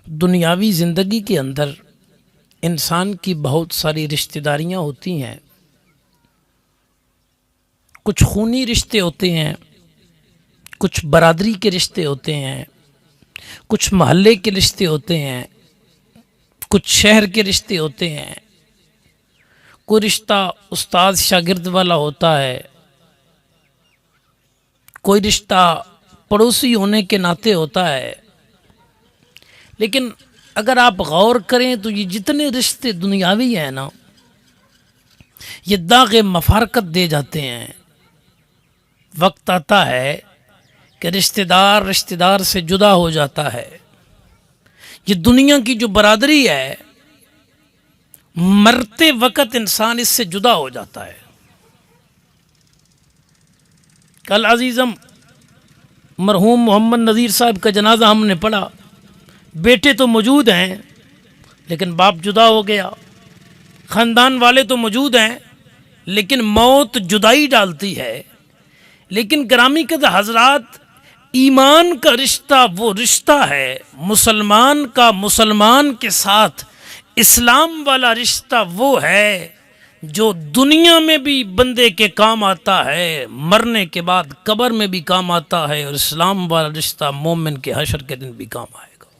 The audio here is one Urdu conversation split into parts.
دنیاوی زندگی کے اندر انسان کی بہت ساری رشتہ داریاں ہوتی ہیں. کچھ خونی رشتے ہوتے ہیں، کچھ برادری کے رشتے ہوتے ہیں، کچھ محلے کے رشتے ہوتے ہیں، کچھ شہر کے رشتے ہوتے ہیں. کوئی رشتہ استاد شاگرد والا ہوتا ہے، کوئی رشتہ پڑوسی ہونے کے ناطے ہوتا ہے. لیکن اگر آپ غور کریں تو یہ جتنے رشتے دنیاوی ہیں نا، یہ داغ مفارقت دے جاتے ہیں. وقت آتا ہے کہ رشتہ دار سے جدا ہو جاتا ہے. یہ دنیا کی جو برادری ہے، مرتے وقت انسان اس سے جدا ہو جاتا ہے. کل عزیزم مرحوم محمد نذیر صاحب کا جنازہ ہم نے پڑھا. بیٹے تو موجود ہیں لیکن باپ جدا ہو گیا، خاندان والے تو موجود ہیں لیکن موت جدائی ڈالتی ہے. لیکن گرامی قدر حضرات، ایمان کا رشتہ وہ رشتہ ہے، مسلمان کا مسلمان کے ساتھ اسلام والا رشتہ وہ ہے جو دنیا میں بھی بندے کے کام آتا ہے، مرنے کے بعد قبر میں بھی کام آتا ہے، اور اسلام والا رشتہ مومن کے حشر کے دن بھی کام آئے گا.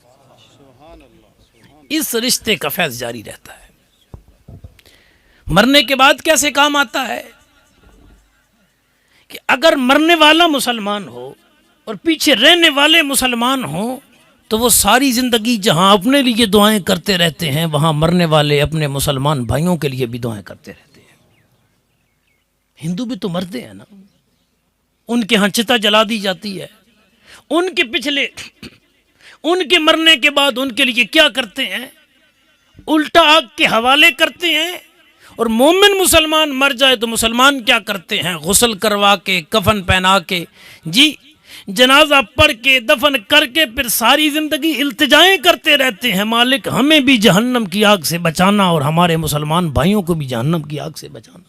اس رشتے کا فیض جاری رہتا ہے. مرنے کے بعد کیسے کام آتا ہے کہ اگر مرنے والا مسلمان ہو اور پیچھے رہنے والے مسلمان ہوں تو وہ ساری زندگی جہاں اپنے لیے دعائیں کرتے رہتے ہیں، وہاں مرنے والے اپنے مسلمان بھائیوں کے لیے بھی دعائیں کرتے رہتے ہیں. ہندو بھی تو مرتے ہیں نا، ان کے ہاں چتا جلا دی جاتی ہے. ان کے پچھلے، ان کے مرنے کے بعد ان کے لیے کیا کرتے ہیں؟ الٹا آگ کے حوالے کرتے ہیں. اور مومن مسلمان مر جائے تو مسلمان کیا کرتے ہیں؟ غسل کروا کے، کفن پہنا کے، جی جنازہ پڑھ کے، دفن کر کے، پھر ساری زندگی التجائیں کرتے رہتے ہیں، مالک ہمیں بھی جہنم کی آگ سے بچانا اور ہمارے مسلمان بھائیوں کو بھی جہنم کی آگ سے بچانا.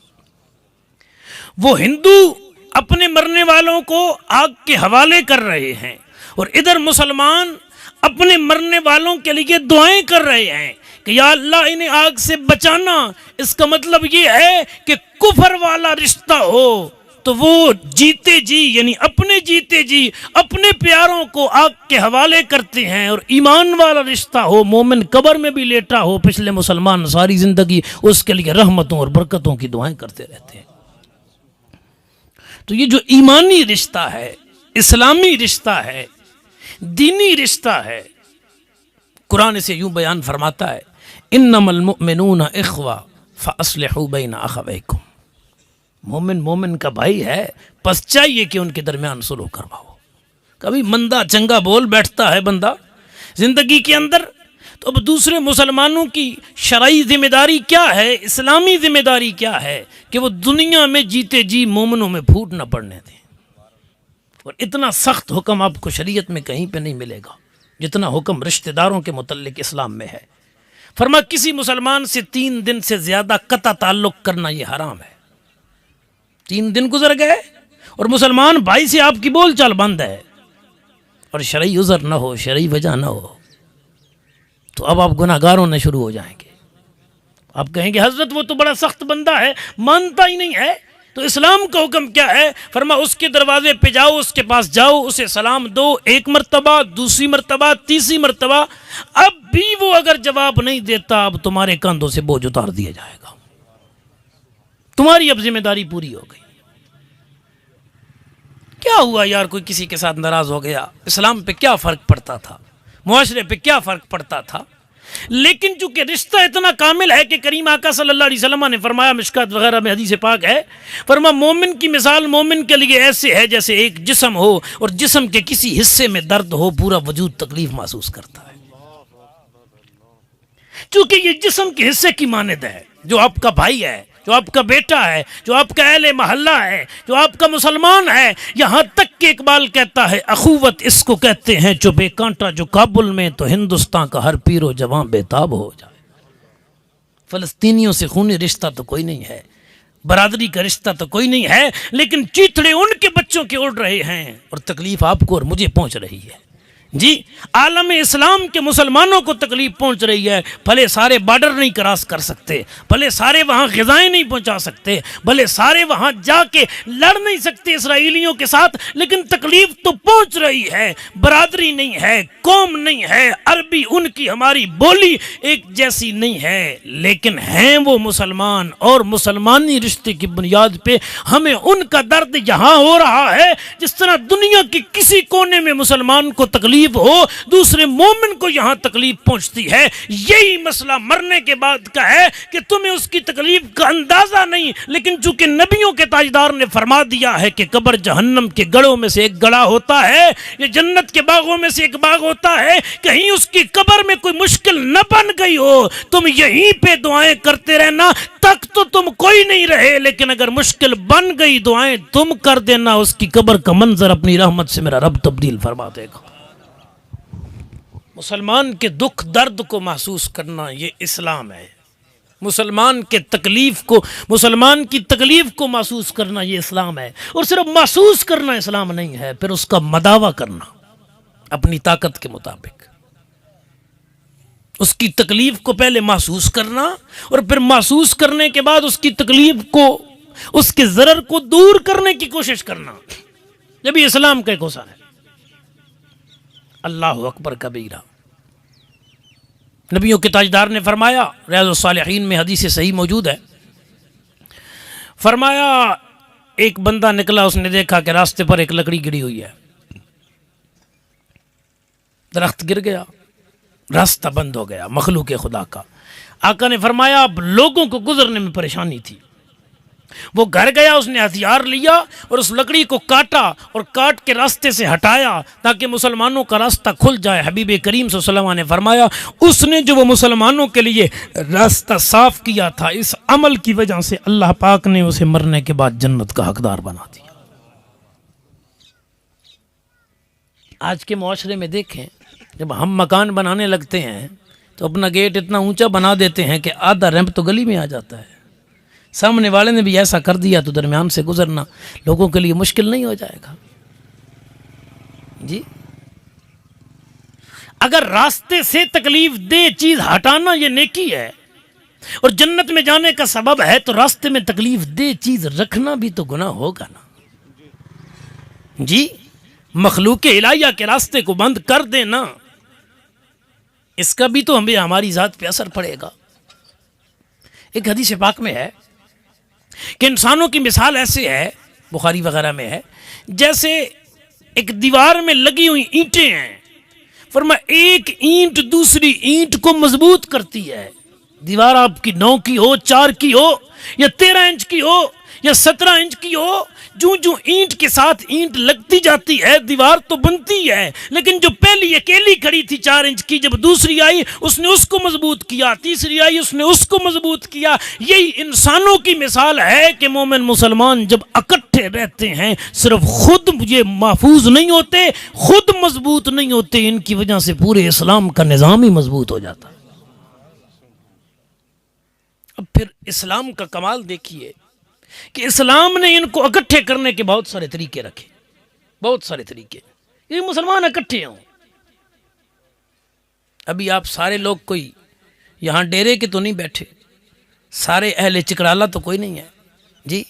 وہ ہندو اپنے مرنے والوں کو آگ کے حوالے کر رہے ہیں، اور ادھر مسلمان اپنے مرنے والوں کے لیے دعائیں کر رہے ہیں کہ یا اللہ انہیں آگ سے بچانا. اس کا مطلب یہ ہے کہ کفر والا رشتہ ہو تو وہ جیتے جی، یعنی اپنے جیتے جی اپنے پیاروں کو آگ کے حوالے کرتے ہیں، اور ایمان والا رشتہ ہو، مومن قبر میں بھی لیٹا ہو، پچھلے مسلمان ساری زندگی اس کے لیے رحمتوں اور برکتوں کی دعائیں کرتے رہتے ہیں. تو یہ جو ایمانی رشتہ ہے، اسلامی رشتہ ہے، دینی رشتہ ہے، قرآن سے یوں بیان فرماتا ہے انما المؤمنون اخوہ فاصلحوا بین اخویکم. مومن کا بھائی ہے، پس چاہیے کہ ان کے درمیان صلح کرواؤ. کبھی مندہ چنگا بول بیٹھتا ہے بندہ زندگی کے اندر، تو اب دوسرے مسلمانوں کی شرعی ذمہ داری کیا ہے، اسلامی ذمہ داری کیا ہے کہ وہ دنیا میں جیتے جی مومنوں میں پھوٹ نہ پڑنے دیں. اور اتنا سخت حکم آپ کو شریعت میں کہیں پہ نہیں ملے گا جتنا حکم رشتہ داروں کے متعلق اسلام میں ہے. فرما کسی مسلمان سے 3 دن سے زیادہ قطع تعلق کرنا یہ حرام ہے. 3 دن گزر گئے اور مسلمان بھائی سے آپ کی بول چال بند ہے، اور شرعی عذر نہ ہو، شرعی وجہ نہ ہو، تو اب آپ گناہ گار ہونے شروع ہو جائیں گے. آپ کہیں گے حضرت وہ تو بڑا سخت بندہ ہے، مانتا ہی نہیں ہے. تو اسلام کا حکم کیا ہے؟ فرما اس کے دروازے پہ جاؤ، اس کے پاس جاؤ، اسے سلام دو، 1 مرتبہ، 2 مرتبہ، 3 مرتبہ. اب بھی وہ اگر جواب نہیں دیتا، اب تمہارے کاندھوں سے بوجھ اتار دیا جائے گا. تمہاری اب ذمہ داری پوری ہو گئی. کیا ہوا یار، کوئی کسی کے ساتھ ناراض ہو گیا، اسلام پہ کیا فرق پڑتا تھا، معاشرے پہ کیا فرق پڑتا تھا؟ لیکن چونکہ رشتہ اتنا کامل ہے کہ کریم آقا صلی اللہ علیہ وسلم نے فرمایا، مشکات وغیرہ میں حدیث پاک ہے، فرما مومن کی مثال مومن کے لیے ایسے ہے جیسے ایک جسم ہو، اور جسم کے کسی حصے میں درد ہو، پورا وجود تکلیف محسوس کرتا ہے. چونکہ یہ جسم کے حصے کی مانند ہے، جو آپ کا بھائی ہے، جو آپ کا بیٹا ہے، جو آپ کا اہل محلہ ہے، جو آپ کا مسلمان ہے. یہاں تک کہ اقبال کہتا ہے اخوت اس کو کہتے ہیں جو بے کانٹا، جو کابل میں تو ہندوستان کا ہر پیر و جوان بے تاب ہو جائے. فلسطینیوں سے خونی رشتہ تو کوئی نہیں ہے، برادری کا رشتہ تو کوئی نہیں ہے، لیکن چیتڑے ان کے بچوں کے اڑ رہے ہیں اور تکلیف آپ کو اور مجھے پہنچ رہی ہے. جی عالم اسلام کے مسلمانوں کو تکلیف پہنچ رہی ہے، بھلے سارے بارڈر نہیں کراس کر سکتے، بھلے سارے وہاں غذائیں نہیں پہنچا سکتے، بھلے سارے وہاں جا کے لڑ نہیں سکتے اسرائیلیوں کے ساتھ، لیکن تکلیف تو پہنچ رہی ہے۔ برادری نہیں ہے، قوم نہیں ہے، عربی ان کی ہماری بولی ایک جیسی نہیں ہے، لیکن ہیں وہ مسلمان، اور مسلمانی رشتے کی بنیاد پہ ہمیں ان کا درد یہاں ہو رہا ہے جس طرح دنیا کے کسی کونے میں مسلمان کو تکلیف ہو دوسرے مومن کو یہاں تکلیف پہنچتی ہے۔ یہی مسئلہ مرنے کے بعد کا ہے کہ تمہیں اس کی تکلیف کا اندازہ نہیں، لیکن چونکہ نبیوں کے تاجدار نے فرما دیا ہے کہ قبر جہنم کے گڑھوں میں سے ایک گڑھا ہوتا ہے، یہ جنت کے باغوں میں سے ایک باغ ہوتا ہے، کہیں اس کی قبر میں کوئی مشکل نہ بن گئی ہو، تم یہیں پہ دعائیں کرتے رہنا، تک تو تم کوئی نہیں رہے، لیکن اگر مشکل بن گئی دعائیں تم کر دینا، اس کی قبر کا منظر اپنی رحمت سے میرا رب تبدیل فرما دے گا۔ مسلمان کے دکھ درد کو محسوس کرنا یہ اسلام ہے، مسلمان کی تکلیف کو محسوس کرنا یہ اسلام ہے، اور صرف محسوس کرنا اسلام نہیں ہے، پھر اس کا مداوع کرنا اپنی طاقت کے مطابق، اس کی تکلیف کو پہلے محسوس کرنا اور پھر محسوس کرنے کے بعد اس کی تکلیف کو، اس کے ضرر کو دور کرنے کی کوشش کرنا، یہ بھی اسلام کا ایک حصہ ہے۔ اللہ اکبر کبیرہ۔ نبیوں کے تاجدار نے فرمایا، ریاض الصالحین میں حدیث صحیح موجود ہے، فرمایا ایک بندہ نکلا، اس نے دیکھا کہ راستے پر ایک لکڑی گری ہوئی ہے، درخت گر گیا، راستہ بند ہو گیا مخلوق خدا کا۔ آقا نے فرمایا اب لوگوں کو گزرنے میں پریشانی تھی، وہ گھر گیا، اس نے ہتھیار لیا اور اس لکڑی کو کاٹا اور کاٹ کے راستے سے ہٹایا تاکہ مسلمانوں کا راستہ کھل جائے۔ حبیب کریم صلی اللہ علیہ وسلم نے فرمایا اس نے جو وہ مسلمانوں کے لیے راستہ صاف کیا تھا، اس عمل کی وجہ سے اللہ پاک نے اسے مرنے کے بعد جنت کا حقدار بنا دیا۔ آج کے معاشرے میں دیکھیں، جب ہم مکان بنانے لگتے ہیں تو اپنا گیٹ اتنا اونچا بنا دیتے ہیں کہ آدھا ریمپ تو گلی میں آ جاتا ہے، سامنے والے نے بھی ایسا کر دیا تو درمیان سے گزرنا لوگوں کے لیے مشکل نہیں ہو جائے گا۔ جی اگر راستے سے تکلیف دہ چیز ہٹانا یہ نیکی ہے اور جنت میں جانے کا سبب ہے، تو راستے میں تکلیف دہ چیز رکھنا بھی تو گناہ ہوگا نا۔ جی مخلوق الہیہ کے راستے کو بند کر دینا، اس کا بھی تو ہمیں ہماری ذات پہ اثر پڑے گا۔ ایک حدیث پاک میں ہے کہ انسانوں کی مثال ایسے ہے، بخاری وغیرہ میں ہے، جیسے ایک دیوار میں لگی ہوئی اینٹیں ہیں، فرمایا ایک اینٹ دوسری اینٹ کو مضبوط کرتی ہے۔ دیوار آپ کی 9 کی ہو، 4 کی ہو، یا 13 انچ کی ہو، یا 17 انچ کی ہو، جو اینٹ کے ساتھ اینٹ لگتی جاتی ہے دیوار تو بنتی ہے، لیکن جو پہلی اکیلی کھڑی تھی 4 انچ کی، جب دوسری آئی اس نے اس کو مضبوط کیا، تیسری آئی اس نے اس کو مضبوط کیا۔ یہی انسانوں کی مثال ہے کہ مومن مسلمان جب اکٹھے رہتے ہیں صرف خود یہ محفوظ نہیں ہوتے، خود مضبوط نہیں ہوتے، ان کی وجہ سے پورے اسلام کا نظام ہی مضبوط ہو جاتا ہے۔ اب پھر اسلام کا کمال دیکھیے کہ اسلام نے ان کو اکٹھے کرنے کے بہت سارے طریقے رکھے، بہت سارے طریقے، یہ مسلمان اکٹھے ہوں۔ ابھی آپ سارے لوگ کوئی یہاں ڈیرے کے تو نہیں بیٹھے، سارے اہل چکرالا تو کوئی نہیں ہے، جی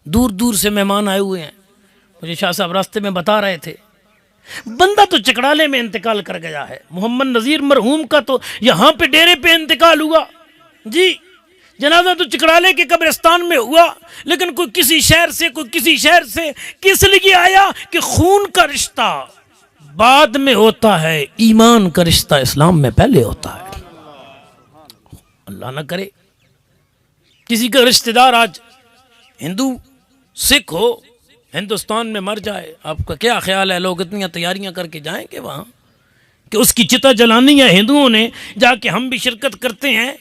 دور دور سے مہمان آئے ہوئے ہیں۔ مجھے شاہ صاحب راستے میں بتا رہے تھے بندہ تو چکرالے میں انتقال کر گیا ہے، محمد نذیر مرحوم کا تو یہاں پہ ڈیرے پہ انتقال ہوا، جی جنازہ تو چکرالے کے قبرستان میں ہوا، لیکن کوئی کسی شہر سے، کوئی کسی شہر سے، کس لیے آیا کہ خون کا رشتہ بعد میں ہوتا ہے، ایمان کا رشتہ اسلام میں پہلے ہوتا ہے۔ اللہ نہ کرے کسی کا رشتہ دار آج ہندو سکھ ہو ہندوستان میں مر جائے، آپ کا کیا خیال ہے لوگ اتنی تیاریاں کر کے جائیں گے وہاں کہ اس کی چتا جلانی ہے ہندوؤں نے جا کے، ہم بھی شرکت کرتے ہیں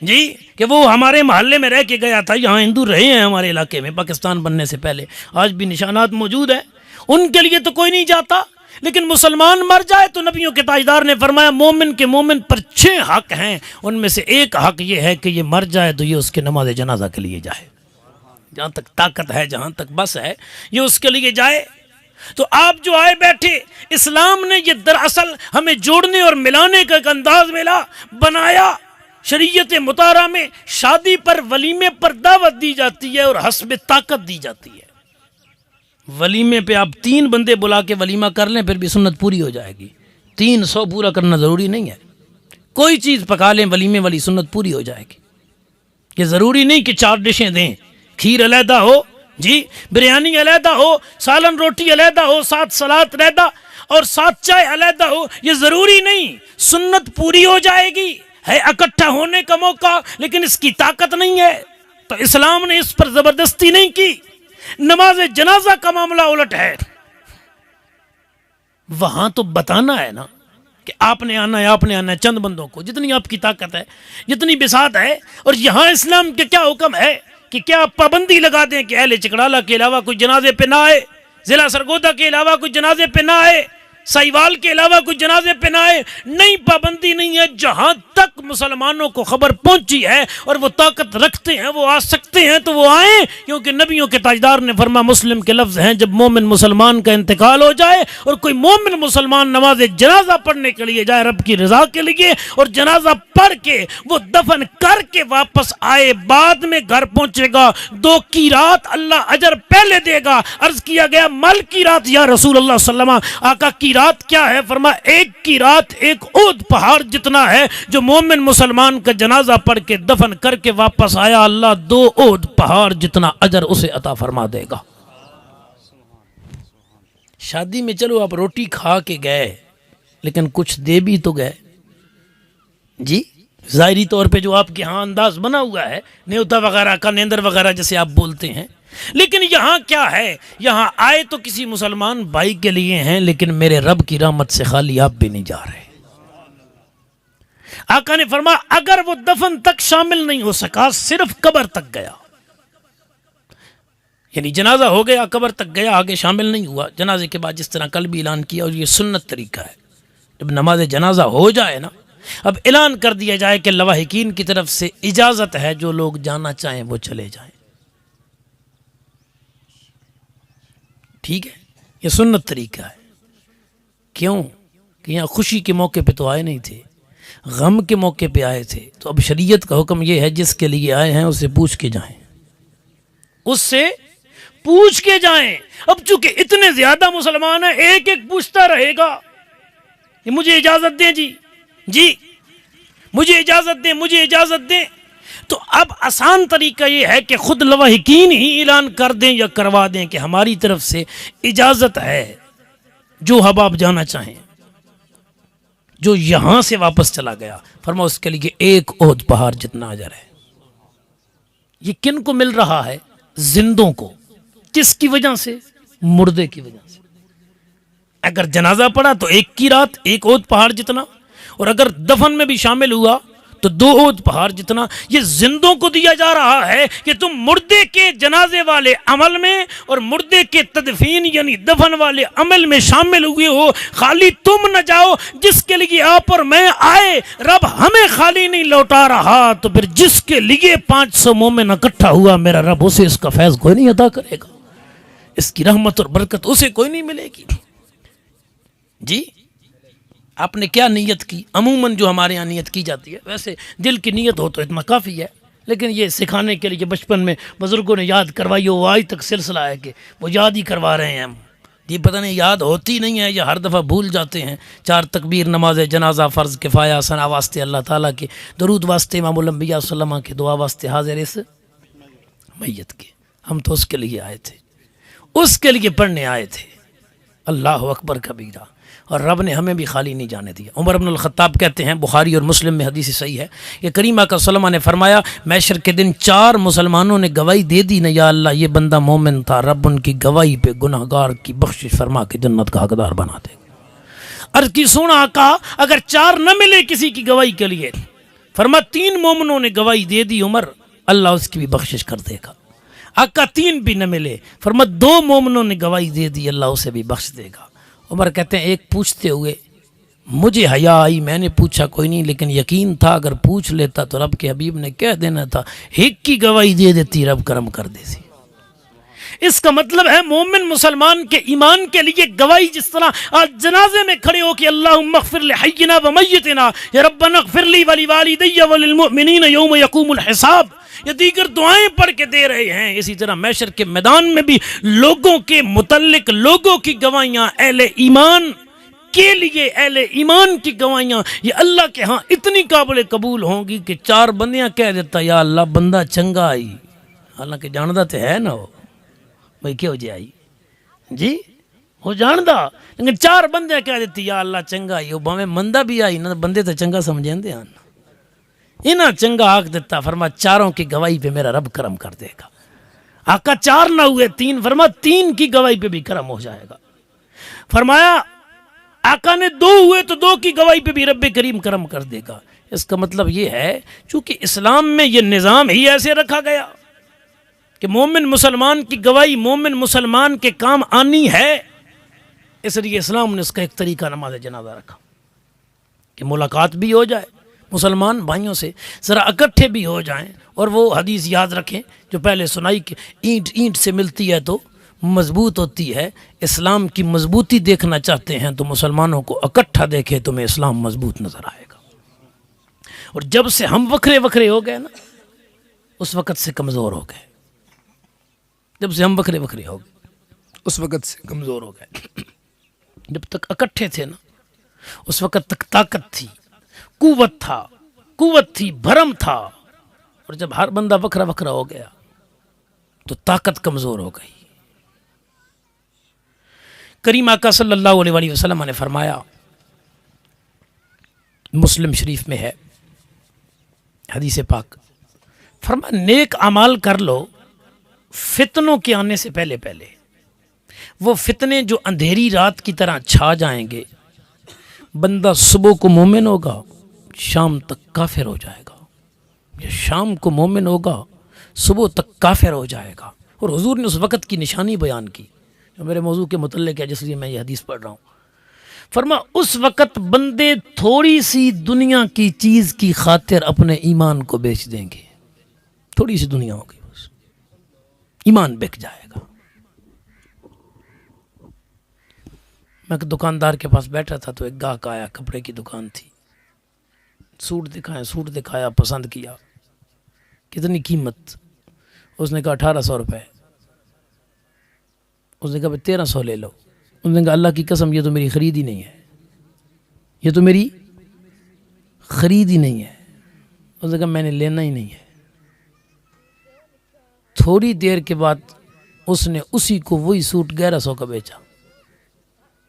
جی کہ وہ ہمارے محلے میں رہ کے گیا تھا، یہاں ہندو رہے ہیں ہمارے علاقے میں پاکستان بننے سے پہلے، آج بھی نشانات موجود ہیں، ان کے لیے تو کوئی نہیں جاتا، لیکن مسلمان مر جائے تو نبیوں کے تاجدار نے فرمایا مومن کے مومن پر 6 حق ہیں، ان میں سے ایک حق یہ ہے کہ یہ مر جائے تو یہ اس کے نماز جنازہ کے لیے جائے، جہاں تک طاقت ہے، جہاں تک بس ہے یہ اس کے لیے جائے۔ تو آپ جو آئے بیٹھے، اسلام نے یہ دراصل ہمیں جوڑنے اور ملانے کا ایک انداز بنایا۔ شریعت مطہرہ میں شادی پر، ولیمے پر دعوت دی جاتی ہے اور حسب طاقت دی جاتی ہے۔ ولیمے پہ آپ 3 بندے بلا کے ولیمہ کر لیں پھر بھی سنت پوری ہو جائے گی، 300 پورا کرنا ضروری نہیں ہے۔ کوئی چیز پکا لیں ولیمے والی سنت پوری ہو جائے گی۔ یہ ضروری نہیں کہ 4 ڈشیں دیں، کھیر علیحدہ ہو، جی بریانی علیحدہ ہو، سالن روٹی علیحدہ ہو، 7 سلاد علیحدہ اور 7 چائے علیحدہ ہو، یہ ضروری نہیں، سنت پوری ہو جائے گی۔ ہے اکٹھا ہونے کا موقع لیکن اس کی طاقت نہیں ہے، تو اسلام نے اس پر زبردستی نہیں کی۔ نماز جنازہ کا معاملہ الٹ ہے، وہاں تو بتانا ہے نا کہ آپ نے آنا ہے، آپ نے آنا ہے، چند بندوں کو، جتنی آپ کی طاقت ہے، جتنی بساط ہے۔ اور یہاں اسلام کے کیا حکم ہے کہ کیا آپ پابندی لگا دیں کہ اہل چکڑالہ کے علاوہ کوئی جنازے پہ نہ آئے، ضلع سرگودا کے علاوہ کوئی جنازے پہ نہ آئے، سائیوال کے علاوہ کوئی جنازے پہ نہ آئے؟ نہیں، پابندی نہیں ہے۔ جہاں تک مسلمانوں کو خبر پہنچی ہے اور وہ طاقت رکھتے ہیں، وہ آ سکتے ہیں تو وہ آئیں، کیونکہ نبیوں کے تاجدار نے فرمایا، مسلم کے لفظ ہیں، جب مومن مسلمان کا انتقال ہو جائے اور کوئی مومن مسلمان نماز جنازہ پڑھنے کے لیے جائے رب کی رضا کے لیے، اور جنازہ پڑھ کے وہ دفن کر کے واپس آئے، بعد میں گھر پہنچے گا، 2 قیرات اللہ اجر پہلے دے گا۔ عرض کیا گیا، مل قیرات یا رسول اللہ صلی اللہ علیہ وسلم، آقا قیرات کیا ہے؟ فرمایا 1 قیرات 1 احد پہاڑ جتنا ہے۔ جو مومن مسلمان کا جنازہ پڑھ کے دفن کر کے واپس آیا، اللہ 2 احد پہاڑ جتنا اجر اسے عطا فرما دے گا۔ شادی میں چلو آپ روٹی کھا کے گئے لیکن کچھ دے بھی تو گئے، جی ظاہری طور پہ جو آپ کے ہاں انداز بنا ہوا ہے نیوتا وغیرہ کا، نیندر وغیرہ جیسے آپ بولتے ہیں، لیکن یہاں کیا ہے؟ یہاں آئے تو کسی مسلمان بھائی کے لیے ہیں، لیکن میرے رب کی رحمت سے خالی آپ بھی نہیں جا رہے۔ آقا نے فرمایا، اگر وہ دفن تک شامل نہیں ہو سکا، صرف قبر تک گیا، یعنی جنازہ ہو گیا، قبر تک گیا، آگے شامل نہیں ہوا، جنازے کے بعد جس طرح کل بھی اعلان کیا، اور یہ سنت طریقہ ہے، جب نماز جنازہ ہو جائے نا، اب اعلان کر دیا جائے کہ لواحقین کی طرف سے اجازت ہے، جو لوگ جانا چاہیں وہ چلے جائیں۔ ٹھیک ہے، یہ سنت طریقہ ہے۔ کیوں کہ یہاں خوشی کے موقع پہ تو آئے نہیں تھے، غم کے موقع پہ آئے تھے، تو اب شریعت کا حکم یہ ہے، جس کے لیے آئے ہیں اسے پوچھ کے جائیں، اس سے پوچھ کے جائیں۔ اب چونکہ اتنے زیادہ مسلمان ہیں، ایک ایک پوچھتا رہے گا، یہ مجھے اجازت دیں جی مجھے اجازت دیں، مجھے اجازت دیں، تو اب آسان طریقہ یہ ہے کہ خود لواحقین ہی اعلان کر دیں یا کروا دیں کہ ہماری طرف سے اجازت ہے، جو حباب جانا چاہیں، جو یہاں سے واپس چلا گیا، فرماؤ اس کے لیے 1 احد پہاڑ جتنا اجر ہے۔ یہ کن کو مل رہا ہے؟ زندوں کو۔ کس کی وجہ سے؟ مردے کی وجہ سے۔ اگر جنازہ پڑا تو 1 قیرات 1 احد پہاڑ جتنا، اور اگر دفن میں بھی شامل ہوا تو 2 احد پہاڑ جتنا۔ یہ زندوں کو دیا جا رہا ہے کہ تم مردے کے جنازے والے عمل میں اور مردے کے تدفین یعنی دفن والے عمل میں شامل ہوئے ہو، خالی تم نہ جاؤ، جس کے لیے آپ اور میں آئے رب ہمیں خالی نہیں لوٹا رہا، تو پھر جس کے لیے 500 مومن اکٹھا ہوا، میرا رب اسے اس کا فیض کوئی نہیں عطا کرے گا، اس کی رحمت اور برکت اسے کوئی نہیں ملے گی۔ جی آپ نے کیا نیت کی؟ عموماً جو ہمارے یہاں نیت کی جاتی ہے، ویسے دل کی نیت ہو تو اتنا کافی ہے، لیکن یہ سکھانے کے لیے بچپن میں بزرگوں نے یاد کروائی، وہ آج تک سلسلہ ہے کہ وہ یاد ہی کروا رہے ہیں ہم۔ یہ پتہ نہیں یاد ہوتی نہیں ہے یا ہر دفعہ بھول جاتے ہیں۔ 4 تکبیر نماز جنازہ فرض کفایہ، ثنا واسطے اللہ تعالیٰ کے، درود واسطے امام الانبیاء صلی اللہ علیہ وسلم کے، دعا واسطے حاضر اس میت کے۔ ہم تو اس کے لیے آئے تھے، اس کے لیے پڑھنے آئے تھے۔ اللہ اکبر کبیرہ، اور رب نے ہمیں بھی خالی نہیں جانے دیا۔ عمر بن الخطاب کہتے ہیں، بخاری اور مسلم میں حدیث صحیح ہے، کہ کریم آقا صلی اللہ علیہ وسلم نے فرمایا، محشر کے دن 4 مسلمانوں نے گواہی دے دی نا، یا اللہ یہ بندہ مومن تھا، رب ان کی گواہی پہ گناہ گار کی بخشش فرما کے جنت کا حقدار بنا دے گا۔ عرض کی سونا آقا، اگر 4 نہ ملے کسی کی گواہی کے لیے، فرما 3 مومنوں نے گواہی دے دی عمر، اللہ اس کی بھی بخشش کر دے گا۔ آقا 3 بھی نہ ملے، فرما 2 مومنوں نے گواہی دے دی، اللہ اسے بھی بخش دے گا۔ عمر کہتے ہیں، ایک پوچھتے ہوئے مجھے حیا آئی، میں نے پوچھا کوئی نہیں، لیکن یقین تھا اگر پوچھ لیتا تو رب کے حبیب نے کہہ دینا تھا، ایک کی گواہی دے دیتی، رب کرم کر دیتی۔ اس کا مطلب ہے مومن مسلمان کے ایمان کے لیے گواہی جس طرح آج جنازے میں کھڑے ہو کہ اللہم اغفر لحینا و میتنا، یا ربنا اغفر لی ولوالدی وللمؤمنین یوم یقوم الحساب، یہ دیگر دعائیں پڑھ کے دے رہے ہیں، اسی طرح محشر کے میدان میں بھی لوگوں کے متعلق لوگوں کی گواہیاں اہل ایمان کے لیے، اہل ایمان کی گواہیاں یہ اللہ کے ہاں اتنی قابل قبول ہوں گی کہ 4 بندیاں کہہ دیتا یا اللہ بندہ چنگا آئی، حالانکہ جاندہ تو ہے نا وہ بھائی کیا ہو جائے جی وہ جاندہ، لیکن 4 بندیاں کہہ دیتی یا اللہ چنگا آئی، وہ باویں مندہ بھی آئی نہ بندے تو چنگا سمجھیں دے آنا انہاں چنگا آگ دیتا، فرما 4 کی گواہی پہ میرا رب کرم کر دے گا۔ آقا 4 نہ ہوئے 3، فرما 3 کی گواہی پہ بھی کرم ہو جائے گا۔ فرمایا آقا نے 2 ہوئے تو 2 کی گواہی پہ بھی رب کریم کرم کر دے گا۔ اس کا مطلب یہ ہے چونکہ اسلام میں یہ نظام ہی ایسے رکھا گیا کہ مومن مسلمان کی گواہی مومن مسلمان کے کام آنی ہے، اس لیے اسلام نے اس کا ایک طریقہ نماز جنازہ رکھا کہ ملاقات بھی ہو جائے مسلمان بھائیوں سے، ذرا اکٹھے بھی ہو جائیں، اور وہ حدیث یاد رکھیں جو پہلے سنائی کہ اینٹ اینٹ سے ملتی ہے تو مضبوط ہوتی ہے۔ اسلام کی مضبوطی دیکھنا چاہتے ہیں تو مسلمانوں کو اکٹھا دیکھے تمہیں اسلام مضبوط نظر آئے گا، اور جب سے ہم وکھرے وکھرے ہو گئے نا اس وقت سے کمزور ہو گئے، جب سے ہم وکھرے وکھرے ہو گئے اس وقت سے کمزور ہو گئے۔ جب تک اکٹھے تھے نا اس وقت تک طاقت تھی، قوت تھی، بھرم تھا، اور جب ہر بندہ وکھرا وکھرا ہو گیا تو طاقت کمزور ہو گئی۔ کریم آقا صلی اللہ علیہ وسلم نے فرمایا، مسلم شریف میں ہے حدیث پاک، فرمایا نیک اعمال کر لو فتنوں کے آنے سے پہلے پہلے، وہ فتنے جو اندھیری رات کی طرح چھا جائیں گے، بندہ صبح کو مومن ہوگا شام تک کافر ہو جائے گا، یا شام کو مومن ہوگا صبح تک کافر ہو جائے گا۔ اور حضور نے اس وقت کی نشانی بیان کی جو میرے موضوع کے متعلق ہے، جس لیے میں یہ حدیث پڑھ رہا ہوں۔ فرما اس وقت بندے تھوڑی سی دنیا کی چیز کی خاطر اپنے ایمان کو بیچ دیں گے، تھوڑی سی دنیا ہوگی بس، ایمان بک جائے گا۔ میں ایک دکاندار کے پاس بیٹھا تھا تو ایک گاہک آیا، کپڑے کی دکان تھی، سوٹ دکھایا، پسند کیا، کتنی قیمت؟ اس نے کہا 1800 روپے۔ اس نے کہا 1300 لے لو۔ اس نے کہا اللہ کی قسم یہ تو میری خرید ہی نہیں ہے، یہ تو میری خرید ہی نہیں ہے۔ اس نے کہا میں نے لینا ہی نہیں ہے۔ تھوڑی دیر کے بعد اس نے اسی کو وہی سوٹ 1100 کا بیچا۔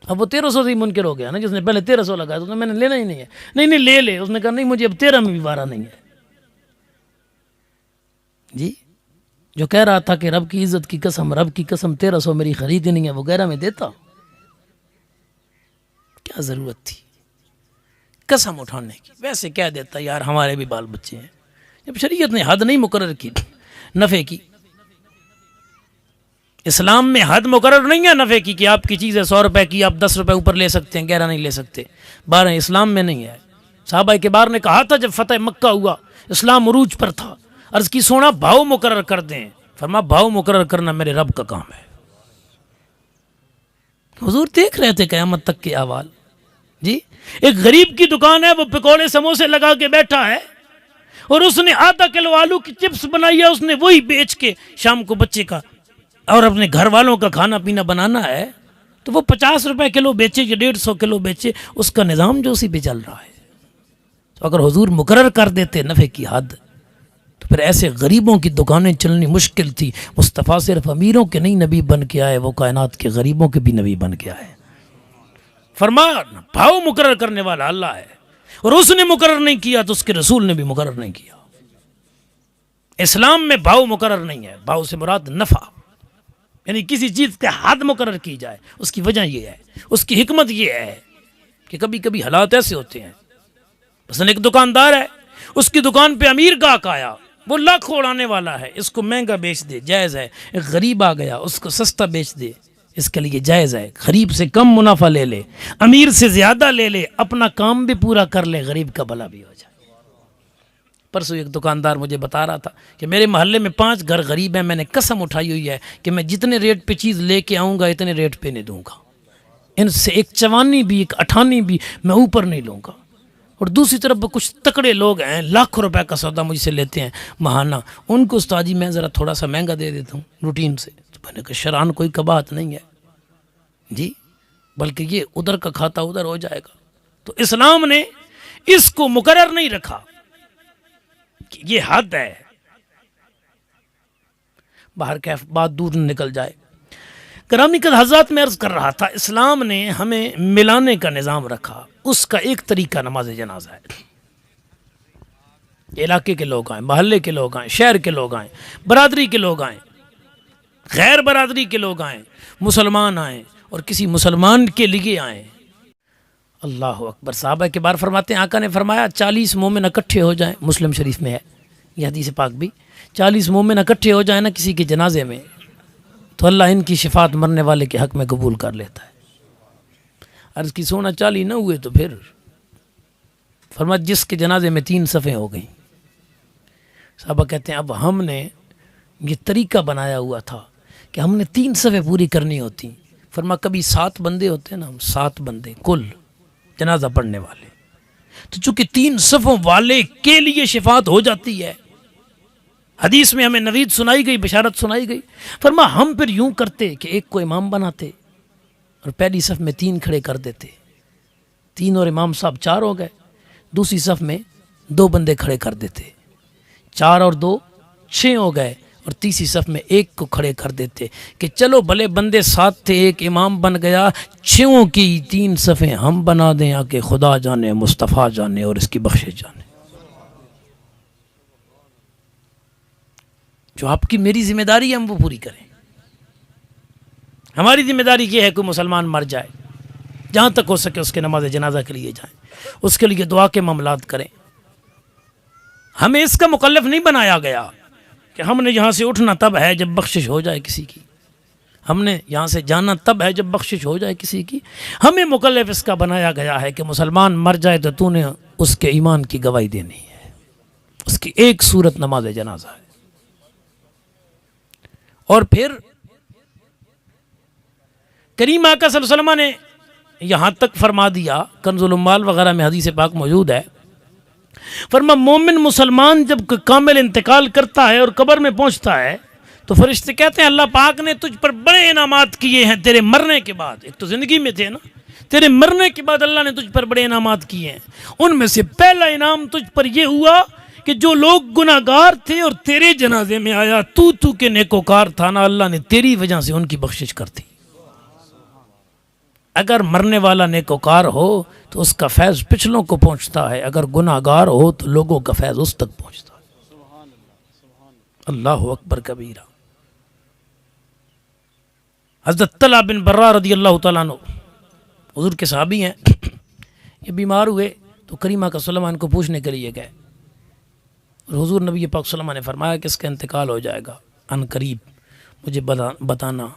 اب وہ 1300 سے ہی منکر ہو گیا نا، جس نے پہلے 1300 لگایا تو میں نے لینا ہی نہیں ہے۔ نہیں لے لے۔ اس نے کہا نہیں مجھے اب 13 میں بھی وارہ نہیں ہے۔ جی جو کہہ رہا تھا کہ رب کی عزت کی قسم، رب کی قسم 1300 میری خرید نہیں ہے، وہ 11 میں دیتا، کیا ضرورت تھی قسم اٹھانے کی؟ ویسے کہہ دیتا یار ہمارے بھی بال بچے ہیں۔ جب شریعت نے حد نہیں مقرر کی نفع کی، اسلام میں حد مقرر نہیں ہے نفع کی کہ آپ کی چیز ہے 100 روپے کی، آپ 10 روپے اوپر لے سکتے ہیں، 11 نہیں لے سکتے، 12 اسلام میں نہیں ہے۔ صحابہ کبار نے کہا تھا جب فتح مکہ ہوا، اسلام عروج پر تھا، عرض کی سونا بھاؤ مقرر کر دیں، فرما بھاؤ مقرر کرنا میرے رب کا کام ہے۔ حضور دیکھ رہے تھے قیامت تک کے احوال۔ جی ایک غریب کی دکان ہے، وہ پکوڑے سموسے لگا کے بیٹھا ہے، اور اس نے آدھا کلو آلو کی چپس بنائی ہے، اس نے وہی بیچ کے شام کو بچے کا اور اپنے گھر والوں کا کھانا پینا بنانا ہے، تو وہ 50 روپے کلو بیچے یا 150 کلو بیچے، اس کا نظام جو اسی پہ چل رہا ہے۔ تو اگر حضور مقرر کر دیتے نفع کی حد تو پھر ایسے غریبوں کی دکانیں چلنی مشکل تھی۔ مصطفیٰ صرف امیروں کے نہیں نبی بن کے آئے، وہ کائنات کے غریبوں کے بھی نبی بن کے آئے۔ فرمان بھاؤ مقرر کرنے والا اللہ ہے، اور اس نے مقرر نہیں کیا تو اس کے رسول نے بھی مقرر نہیں کیا۔ اسلام میں بھاؤ مقرر نہیں ہے، بھاؤ سے مراد نفع، یعنی کسی چیز کے حد مقرر کی جائے۔ اس کی وجہ یہ ہے، اس کی حکمت یہ ہے کہ کبھی کبھی حالات ایسے ہوتے ہیں، مثلا ایک دکاندار ہے، اس کی دکان پہ امیر گاہک آیا، وہ لاکھوں اڑانے والا ہے، اس کو مہنگا بیچ دے جائز ہے۔ ایک غریب آ گیا، اس کو سستا بیچ دے، اس کے لیے جائز ہے۔ غریب سے کم منافع لے لے، امیر سے زیادہ لے لے، اپنا کام بھی پورا کر لے، غریب کا بھلا بھی ہو جائے۔ پرسوں ایک دکاندار مجھے بتا رہا تھا کہ میرے محلے میں 5 گھر غریب ہیں، میں نے قسم اٹھائی ہوئی ہے کہ میں جتنے ریٹ پہ چیز لے کے آؤں گا اتنے ریٹ پہ نہیں دوں گا، ان سے ایک 54 بھی ایک 58 بھی میں اوپر نہیں لوں گا۔ اور دوسری طرف کچھ تکڑے لوگ ہیں، لاکھوں روپے کا سودا مجھ سے لیتے ہیں ماہانہ، ان کو استاد جی میں ذرا تھوڑا سا مہنگا دے دیتا ہوں روٹین سے۔ تو میں نے کہا شرعاً کوئی کباہت نہیں ہے جی، بلکہ یہ ادھر کا کھاتا ادھر ہو جائے گا۔ تو اسلام نے اس کو مقرر نہیں رکھا کہ یہ حد ہے، باہر کیف بات دور نکل جائے۔ گرامی قدر حضرات میں عرض کر رہا تھا، اسلام نے ہمیں ملانے کا نظام رکھا، اس کا ایک طریقہ نماز جنازہ ہے۔ علاقے کے لوگ آئیں، محلے کے لوگ آئیں، شہر کے لوگ آئیں، برادری کے لوگ آئیں، غیر برادری کے لوگ آئیں، مسلمان آئیں اور کسی مسلمان کے لیے آئیں۔ اللہ اکبر۔ صحابہ کے بار فرماتے ہیں، آقا نے فرمایا 40 مومن اکٹھے ہو جائیں، مسلم شریف میں ہے یہ حدیث پاک بھی، 40 مومن اکٹھے ہو جائیں نا کسی کے جنازے میں تو اللہ ان کی شفاعت مرنے والے کے حق میں قبول کر لیتا ہے۔ عرض کی سونا 40 نہ ہوئے تو پھر فرمایا جس کے جنازے میں 3 صفیں ہو گئیں۔ صحابہ کہتے ہیں اب ہم نے یہ طریقہ بنایا ہوا تھا کہ ہم نے 3 صفیں پوری کرنی ہوتی، فرمایا کبھی 7 بندے ہوتے ہیں نا، ہم 7 بندے کل جنازہ پڑھنے والے، تو چونکہ 3 صفوں والے کے لیے شفاعت ہو جاتی ہے، حدیث میں ہمیں نوید سنائی گئی، بشارت سنائی گئی۔ فرمایا ہم پھر یوں کرتے کہ ایک کو امام بناتے اور پہلی صف میں 3 کھڑے کر دیتے، 3 اور امام صاحب 4 ہو گئے، دوسری صف میں 2 بندے کھڑے کر دیتے، 4 اور 2 6 ہو گئے، اور تیسری صف میں 1 کو کھڑے کر دیتے کہ چلو بھلے بندے 7 تھے، ایک امام بن گیا، 6 کی 3 صفیں ہم بنا دیں، آکے خدا جانے، مصطفیٰ جانے اور اس کی بخشش جانے۔ جو آپ کی میری ذمہ داری ہے ہم وہ پوری کریں۔ ہماری ذمہ داری یہ ہے کہ مسلمان مر جائے، جہاں تک ہو سکے اس کے نماز جنازہ کے لیے جائیں، اس کے لیے دعا کے معاملات کریں۔ ہمیں اس کا مکلف نہیں بنایا گیا کہ ہم نے یہاں سے اٹھنا تب ہے جب بخشش ہو جائے کسی کی، ہم نے یہاں سے جانا تب ہے جب بخشش ہو جائے کسی کی۔ ہمیں مکلف اس کا بنایا گیا ہے کہ مسلمان مر جائے تو تو نے اس کے ایمان کی گواہی دینی ہے، اس کی ایک صورت نماز جنازہ ہے۔ اور پھر کریم آقا صلی اللہ علیہ وسلم نے یہاں تک فرما دیا، کنز الاموال وغیرہ میں حدیث پاک موجود ہے، فرما مومن مسلمان جب کامل انتقال کرتا ہے اور قبر میں پہنچتا ہے تو فرشتے کہتے ہیں اللہ پاک نے تجھ پر بڑے انعامات کیے ہیں تیرے مرنے کے بعد، ایک تو زندگی میں تھے نا، تیرے مرنے کے بعد اللہ نے تجھ پر بڑے انعامات کیے ہیں، ان میں سے پہلا انعام تجھ پر یہ ہوا کہ جو لوگ گناہگار تھے اور تیرے جنازے میں آیا، تو کے نیکوکار تھا نا، اللہ نے تیری وجہ سے ان کی بخشش کر دی۔ اگر مرنے والا نیکوکار ہو تو اس کا فیض پچھلوں کو پہنچتا ہے، اگر گناہگار ہو تو لوگوں کا فیض اس تک پہنچتا ہے۔ اللہ اکبر کبیرہ۔ حضرت طلحہ بن برہ رضی اللہ تعالیٰ عنہ حضور کے صحابی ہیں، یہ بیمار ہوئے تو کریم آقا صلی اللہ علیہ وسلم کو پوچھنے کے لیے گئے، اور حضور نبی پاک صلی اللہ علیہ وسلم نے فرمایا کہ اس کا انتقال ہو جائے گا ان قریب، مجھے بتانا،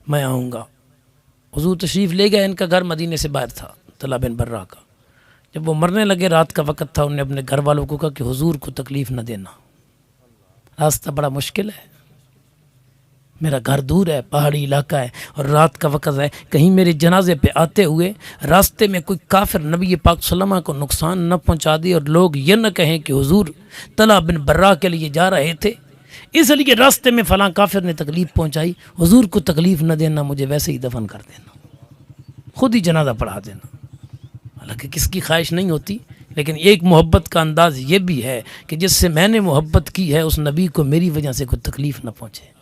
میں آؤں گا۔ حضور تشریف لے گئے، ان کا گھر مدینے سے باہر تھا، طلحہ بن برہ کا۔ جب وہ مرنے لگے، رات کا وقت تھا، انہوں نے اپنے گھر والوں کو کہا کہ حضور کو تکلیف نہ دینا، راستہ بڑا مشکل ہے، میرا گھر دور ہے، پہاڑی علاقہ ہے اور رات کا وقت ہے، کہیں میرے جنازے پہ آتے ہوئے راستے میں کوئی کافر نبی پاک صلی اللہ علیہ وسلم کو نقصان نہ پہنچا دی اور لوگ یہ نہ کہیں کہ حضور طلحہ بن برہ کے لیے جا رہے تھے، اس لیے راستے میں فلاں کافر نے تکلیف پہنچائی، حضور کو تکلیف نہ دینا، مجھے ویسے ہی دفن کر دینا، خود ہی جنازہ پڑھا دینا۔ حالانکہ کس کی خواہش نہیں ہوتی، لیکن ایک محبت کا انداز یہ بھی ہے کہ جس سے میں نے محبت کی ہے اس نبی کو میری وجہ سے کوئی تکلیف نہ پہنچے۔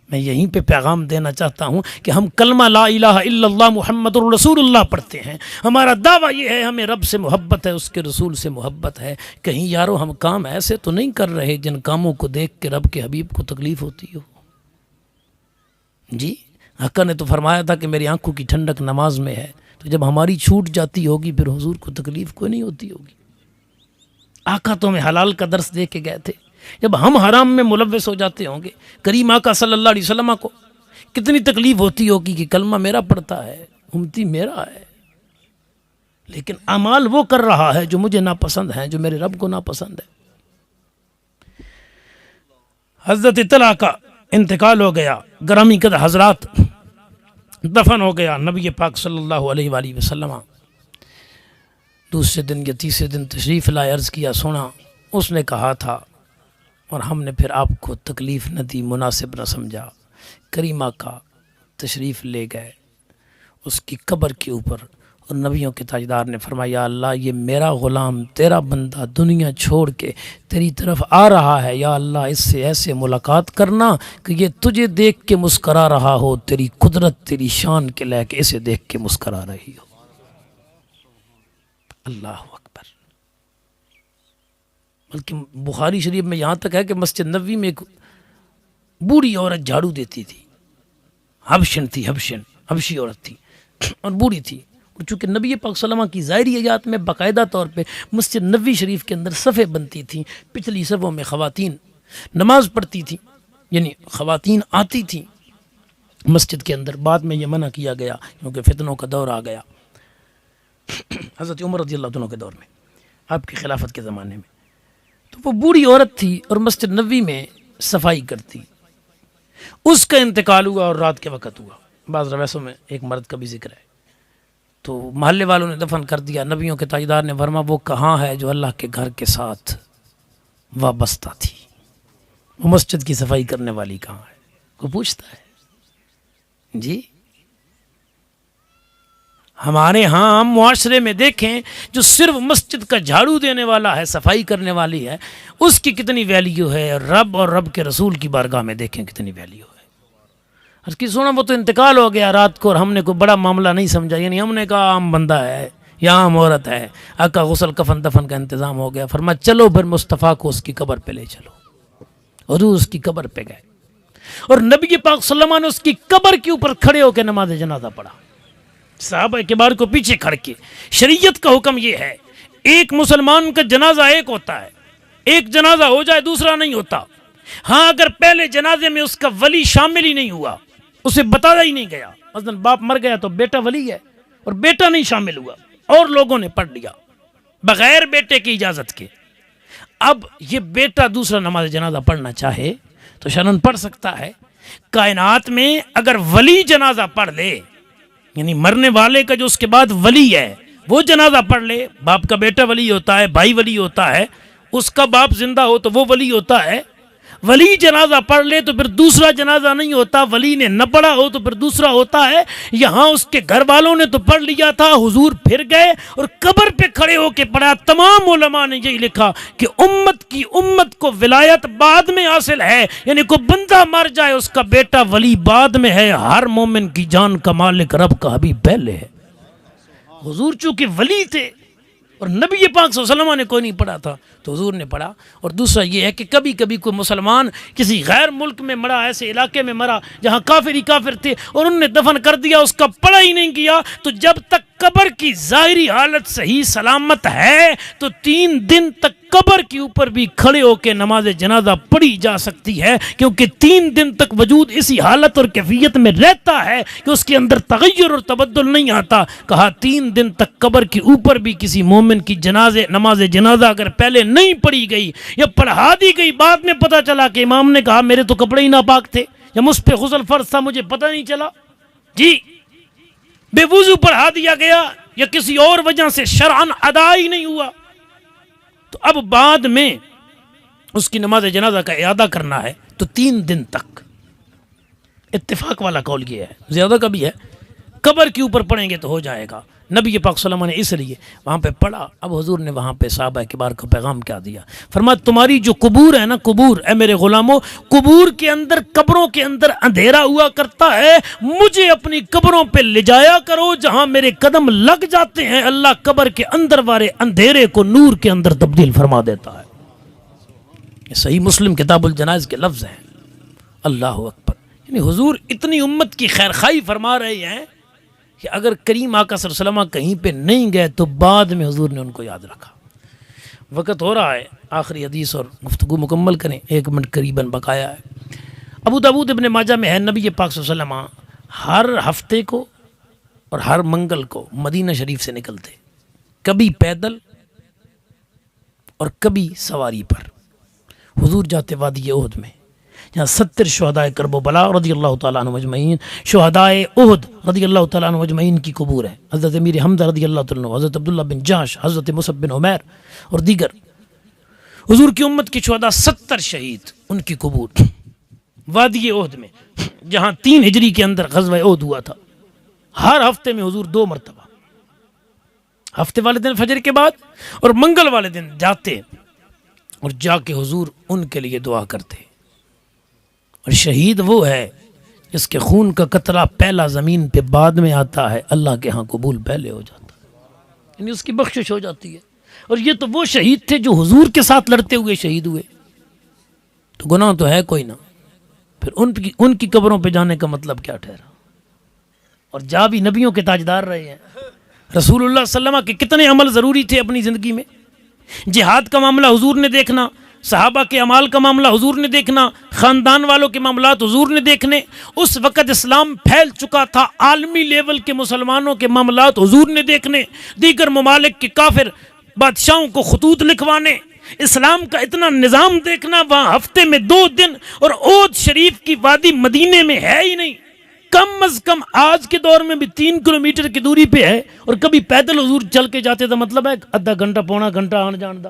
میں یہیں پہ پیغام دینا چاہتا ہوں کہ ہم کلمہ لا الہ الا اللہ محمد الرسول اللہ پڑھتے ہیں، ہمارا دعویٰ یہ ہے ہمیں رب سے محبت ہے، اس کے رسول سے محبت ہے، کہیں یارو ہم کام ایسے تو نہیں کر رہے جن کاموں کو دیکھ کے رب کے حبیب کو تکلیف ہوتی ہو۔ جی آقا نے تو فرمایا تھا کہ میری آنکھوں کی ٹھنڈک نماز میں ہے، تو جب ہماری چھوٹ جاتی ہوگی پھر حضور کو تکلیف کوئی نہیں ہوتی ہوگی۔ آقا تو ہمیں حلال کا درس دے کے گئے تھے، جب ہم حرام میں ملوث ہو جاتے ہوں گے، کریم آقا صلی اللہ علیہ وسلم کو کتنی تکلیف ہوتی ہوگی کہ کلمہ میرا پڑھتا ہے، امتی میرا ہے، لیکن اعمال وہ کر رہا ہے جو مجھے ناپسند ہیں، جو میرے رب کو ناپسند ہے۔ حضرت طلحہ کا انتقال ہو گیا، گرامی قدر حضرات دفن ہو گیا۔ نبی پاک صلی اللہ علیہ وآلہ وسلم دوسرے دن یا تیسرے دن تشریف لائے، عرض کیا سونا اس نے کہا تھا اور ہم نے پھر آپ کو تکلیف نہ دی، مناسب نہ سمجھا، کریمہ کا تشریف لے گئے اس کی قبر کے اوپر، اور نبیوں کے تاجدار نے فرمایا اللہ یہ میرا غلام تیرا بندہ دنیا چھوڑ کے تیری طرف آ رہا ہے، یا اللہ اس سے ایسے ملاقات کرنا کہ یہ تجھے دیکھ کے مسکرا رہا ہو، تیری قدرت تیری شان کے لے کے اسے دیکھ کے مسکرا رہی ہو۔ اللہ اکبر۔ بلکہ بخاری شریف میں یہاں تک ہے کہ مسجد نبوی میں ایک بوڑھی عورت جھاڑو دیتی تھی، حبشی عورت تھی اور بوڑھی تھی، اور چونکہ نبی پاک صلی اللہ علیہ وسلم کی ظاہری حیات میں باقاعدہ طور پہ مسجد نبوی شریف کے اندر صفیں بنتی تھیں، پچھلی صفوں میں خواتین نماز پڑھتی تھیں، یعنی خواتین آتی تھیں مسجد کے اندر۔ بعد میں یہ منع کیا گیا کیونکہ فتنوں کا دور آ گیا، حضرت عمر رضی اللہ عنہ کے دور میں، آپ کی خلافت کے زمانے میں۔ تو وہ بوڑھی عورت تھی اور مسجد نبوی میں صفائی کرتی، اس کا انتقال ہوا اور رات کے وقت ہوا۔ بعض روایتوں میں ایک مرد کا بھی ذکر ہے، تو محلے والوں نے دفن کر دیا۔ نبیوں کے تاجدار نے فرمایا وہ کہاں ہے جو اللہ کے گھر کے ساتھ وابستہ تھی، وہ مسجد کی صفائی کرنے والی کہاں ہے؟ کوئی پوچھتا ہے؟ جی ہمارے ہاں ہم معاشرے میں دیکھیں جو صرف مسجد کا جھاڑو دینے والا ہے، صفائی کرنے والی ہے، اس کی کتنی ویلیو ہے، رب اور رب کے رسول کی بارگاہ میں دیکھیں کتنی ویلیو ہے۔ اس کی سونا وہ تو انتقال ہو گیا رات کو اور ہم نے کوئی بڑا معاملہ نہیں سمجھا، یعنی ہم نے کہا عام بندہ ہے یا عام عورت ہے، آقا غسل کفن دفن کا انتظام ہو گیا، فرمایا چلو پھر مصطفیٰ کو اس کی قبر پہ لے چلو۔ حضور اس کی قبر پہ گئے اور نبی پاک صلی اللہ علیہ وسلم نے اس کی قبر کے اوپر کھڑے ہو کے نماز جنازہ پڑھا، صحابہ کبار کو پیچھے کھڑ کے۔ شریعت کا حکم یہ ہے ایک مسلمان کا جنازہ ایک ہوتا ہے، ایک جنازہ ہو جائے دوسرا نہیں ہوتا۔ ہاں اگر پہلے جنازے میں اس کا ولی شامل ہی نہیں ہوا، اسے بتایا ہی نہیں گیا، مثلا باپ مر گیا تو بیٹا ولی ہے اور بیٹا نہیں شامل ہوا اور لوگوں نے پڑھ لیا بغیر بیٹے کی اجازت کے، اب یہ بیٹا دوسرا نماز جنازہ پڑھنا چاہے تو شرعاً پڑھ سکتا ہے۔ کائنات میں اگر ولی جنازہ پڑھ لے، یعنی مرنے والے کا جو اس کے بعد ولی ہے وہ جنازہ پڑھ لے، باپ کا بیٹا ولی ہوتا ہے، بھائی ولی ہوتا ہے، اس کا باپ زندہ ہو تو وہ ولی ہوتا ہے، ولی جنازہ پڑھ لے تو پھر دوسرا جنازہ نہیں ہوتا، ولی نے نہ پڑھا ہو تو پھر دوسرا ہوتا ہے۔ یہاں اس کے گھر والوں نے تو پڑھ لیا تھا، حضور پھر گئے اور قبر پہ کھڑے ہو کے پڑھا۔ تمام علماء نے یہی لکھا کہ امت کو ولایت بعد میں حاصل ہے، یعنی کوئی بندہ مر جائے اس کا بیٹا ولی بعد میں ہے، ہر مومن کی جان کا مالک رب کا حبیب پہلے ہے۔ حضور چونکہ ولی تھے اور نبی پاک صلی اللہ علیہ وسلم نے کوئی نہیں پڑھا تھا تو حضور نے پڑھا۔ اور دوسرا یہ ہے کہ کبھی کبھی کوئی مسلمان کسی غیر ملک میں مرا، ایسے علاقے میں مرا جہاں کافر ہی کافر تھے اور انہوں نے دفن کر دیا، اس کا پڑھا ہی نہیں کیا، تو جب تک قبر کی ظاہری حالت صحیح سلامت ہے تو 3 دن تک قبر کے اوپر بھی کھڑے ہو کے نماز جنازہ پڑھی جا سکتی ہے، کیونکہ 3 دن تک وجود اسی حالت اور کیفیت میں رہتا ہے کہ اس کے اندر تغیر اور تبدل نہیں آتا۔ کہا 3 دن تک قبر کے اوپر بھی کسی مومن کی نماز جنازہ اگر پہلے نہیں پڑھی گئی یا پڑھا دی گئی، بعد میں پتہ چلا کہ امام نے کہا میرے تو کپڑے ہی ناپاک تھے یا مجھ پہ غسل فرض تھا مجھے پتہ نہیں چلا، جی بے وضو پڑھا دیا گیا یا کسی اور وجہ سے شرعاً ادا ہی نہیں ہوا، تو اب بعد میں اس کی نماز جنازہ کا اعادہ کرنا ہے تو 3 دن تک۔ اتفاق والا قول یہ ہے، زیادہ کا بھی ہے، قبر کے اوپر پڑھیں گے تو ہو جائے گا۔ نبی پاک صلی اللہ علیہ وسلم نے اس لیے وہاں پہ پڑھا۔ اب حضور نے وہاں پہ صحابہ کبار کو پیغام کیا دیا، فرمایا تمہاری جو قبور ہے نا، قبور اے میرے غلاموں، قبور کے اندر قبروں کے اندر اندھیرا ہوا کرتا ہے، مجھے اپنی قبروں پہ لے جایا کرو جہاں میرے قدم لگ جاتے ہیں، اللہ قبر کے اندر والے اندھیرے کو نور کے اندر تبدیل فرما دیتا ہے۔ یہ صحیح مسلم کتاب الجنائز کے لفظ ہیں۔ اللہ اکبر، یعنی حضور اتنی امت کی خیر خواہی فرما رہے ہیں کہ اگر کریم آقا صلی اللہ علیہ وسلم کہیں پہ نہیں گئے تو بعد میں حضور نے ان کو یاد رکھا۔ وقت ہو رہا ہے، آخری حدیث اور گفتگو مکمل کریں، 1 منٹ قریباً بقایا ہے۔ ابو داؤد ابن ماجہ میں ہے، نبی پاک صلی اللہ علیہ وسلم ہر ہفتے کو اور ہر منگل کو مدینہ شریف سے نکلتے، کبھی پیدل اور کبھی سواری پر۔ حضور جاتے وادی احد میں، جہاں 70 شہداء کرب و بلا رضی اللہ تعالیٰ عنہ اجمعین، شہداء احد رضی اللہ تعالیٰ عنہ اجمعین کی قبور ہے، حضرت امیر حمزہ رضی اللہ تعالیٰ عنہ، حضرت عبداللہ بن جاش، حضرت مصعب بن عمیر اور دیگر حضور کی امت کے شہداء 70 شہید، ان کی قبور وادی احد میں، جہاں 3 ہجری کے اندر غزوہ احد ہوا تھا۔ ہر ہفتے میں حضور 2 مرتبہ، ہفتے والے دن فجر کے بعد اور منگل والے دن جاتے اور جا کے حضور ان کے لیے دعا کرتے۔ اور شہید وہ ہے جس کے خون کا قطرہ پہلا زمین پہ بعد میں آتا ہے، اللہ کے ہاں قبول پہلے ہو جاتا ہے، یعنی اس کی بخشش ہو جاتی ہے۔ اور یہ تو وہ شہید تھے جو حضور کے ساتھ لڑتے ہوئے شہید ہوئے، تو گناہ تو ہے کوئی نہ، پھر ان کی قبروں پہ جانے کا مطلب کیا ٹھہرا؟ اور جا بھی نبیوں کے تاجدار رہے ہیں۔ رسول اللہ صلی اللہ علیہ وسلم کے کتنے عمل ضروری تھے اپنی زندگی میں؟ جہاد کا معاملہ حضور نے دیکھنا، صحابہ کے اعمال کا معاملہ حضور نے دیکھنا، خاندان والوں کے معاملات حضور نے دیکھنے۔ اس وقت اسلام پھیل چکا تھا، عالمی لیول کے مسلمانوں کے معاملات حضور نے دیکھنے، دیگر ممالک کے کافر بادشاہوں کو خطوط لکھوانے، اسلام کا اتنا نظام دیکھنا۔ وہاں ہفتے میں 2 دن، اور احد شریف کی وادی مدینے میں ہے ہی نہیں، کم از کم آج کے دور میں بھی 3 کلومیٹر کی دوری پہ ہے، اور کبھی پیدل حضور چل کے جاتے تھا، مطلب ہے آدھا گھنٹہ پونا گھنٹہ آن جان دا۔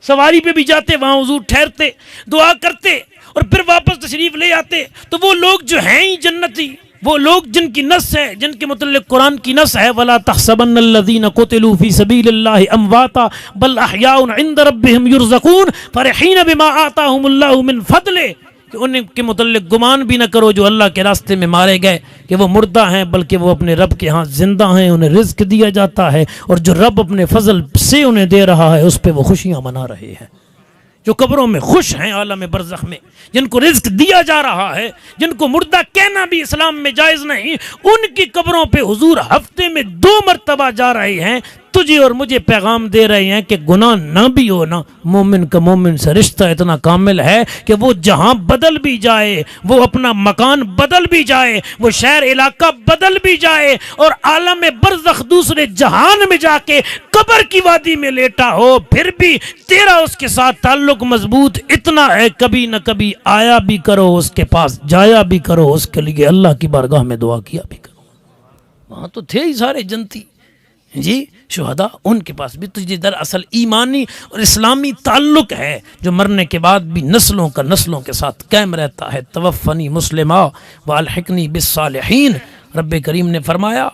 سواری پہ بھی جاتے، وہاں حضور ٹھہرتے، دعا کرتے اور پھر واپس تشریف لے آتے۔ تو وہ لوگ جو ہیں ہی جنتی، وہ لوگ جن کی نص ہے، جن کے متعلق قرآن کی نص ہے وَلَا تَحْسَبَنَّ الَّذِينَ قُتِلُوا فِي سَبِيلِ اللَّهِ أَمْوَاتًا بَلْ أَحْيَاءٌ عِندَ رَبِّهِمْ يُرْزَقُونَ فَرِحِينَ بِمَا آتَاهُمُ اللَّهُ مِنْ فَضْلِهِ، کہ ان کے متعلق گمان بھی نہ کرو جو اللہ کے راستے میں مارے گئے کہ وہ مردہ ہیں، بلکہ وہ اپنے رب کے ہاں زندہ ہیں، انہیں رزق دیا جاتا ہے، اور جو رب اپنے فضل سے انہیں دے رہا ہے اس پہ وہ خوشیاں منا رہے ہیں۔ جو قبروں میں خوش ہیں عالم برزخ میں، جن کو رزق دیا جا رہا ہے، جن کو مردہ کہنا بھی اسلام میں جائز نہیں، ان کی قبروں پہ حضور ہفتے میں 2 مرتبہ جا رہے ہیں، تجھے اور مجھے پیغام دے رہے ہیں کہ گناہ نہ بھی ہو نا، مومن کا مومن سے رشتہ اتنا کامل ہے کہ وہ جہاں بدل بھی جائے، وہ اپنا مکان بدل بھی جائے، وہ شہر علاقہ بدل بھی جائے، اور عالم برزخ دوسرے جہان میں جا کے قبر کی وادی میں لیٹا ہو، پھر بھی تیرا اس کے ساتھ تعلق مضبوط اتنا ہے، کبھی نہ کبھی آیا بھی کرو اس کے پاس، جایا بھی کرو اس کے لیے، اللہ کی بارگاہ میں دعا کیا بھی کرو۔ وہاں تو تھے ہی سارے جنتی جی شہداء، ان کے پاس بھی تجھے دراصل ایمانی اور اسلامی تعلق ہے جو مرنے کے بعد بھی نسلوں کا نسلوں کے ساتھ قائم رہتا ہے۔ توفنی مسلمہ والحقنی بالصالحین، رب کریم نے فرمایا،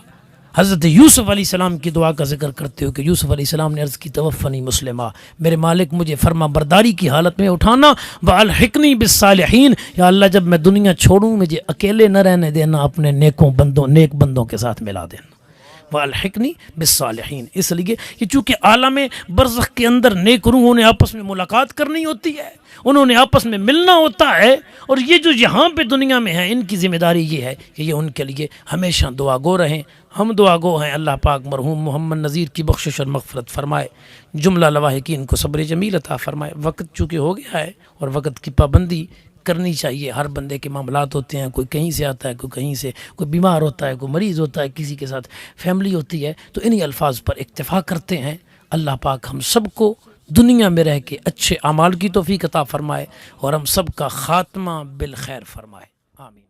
حضرت یوسف علیہ السلام کی دعا کا ذکر کرتے ہو کہ یوسف علیہ السلام نے عرض کی توفنی مسلمہ، میرے مالک مجھے فرما برداری کی حالت میں اٹھانا، والحقنی بالصالحین، یا اللہ جب میں دنیا چھوڑوں مجھے اکیلے نہ رہنے دینا، اپنے نیک بندوں کے ساتھ ملا دینا۔ والحقنی بالصالحین، اس لیے کہ چونکہ عالم برزخ کے اندر نیک روحوں نے آپس میں ملاقات کرنی ہوتی ہے، انہوں نے آپس میں ملنا ہوتا ہے، اور یہ جو یہاں پہ دنیا میں ہیں ان کی ذمہ داری یہ ہے کہ یہ ان کے لیے ہمیشہ دعا گو رہیں۔ ہم دعا گو ہیں، اللہ پاک مرحوم محمد نذیر کی بخشش اور مغفرت فرمائے، جملہ لواحقین کو صبر جمیل عطا فرمائے۔ وقت چونکہ ہو گیا ہے اور وقت کی پابندی کرنی چاہیے، ہر بندے کے معاملات ہوتے ہیں، کوئی کہیں سے آتا ہے، کوئی کہیں سے، کوئی بیمار ہوتا ہے، کوئی مریض ہوتا ہے، کسی کے ساتھ فیملی ہوتی ہے، تو انہی الفاظ پر اکتفا کرتے ہیں۔ اللہ پاک ہم سب کو دنیا میں رہ کے اچھے اعمال کی توفیق عطا فرمائے اور ہم سب کا خاتمہ بالخیر فرمائے، آمین۔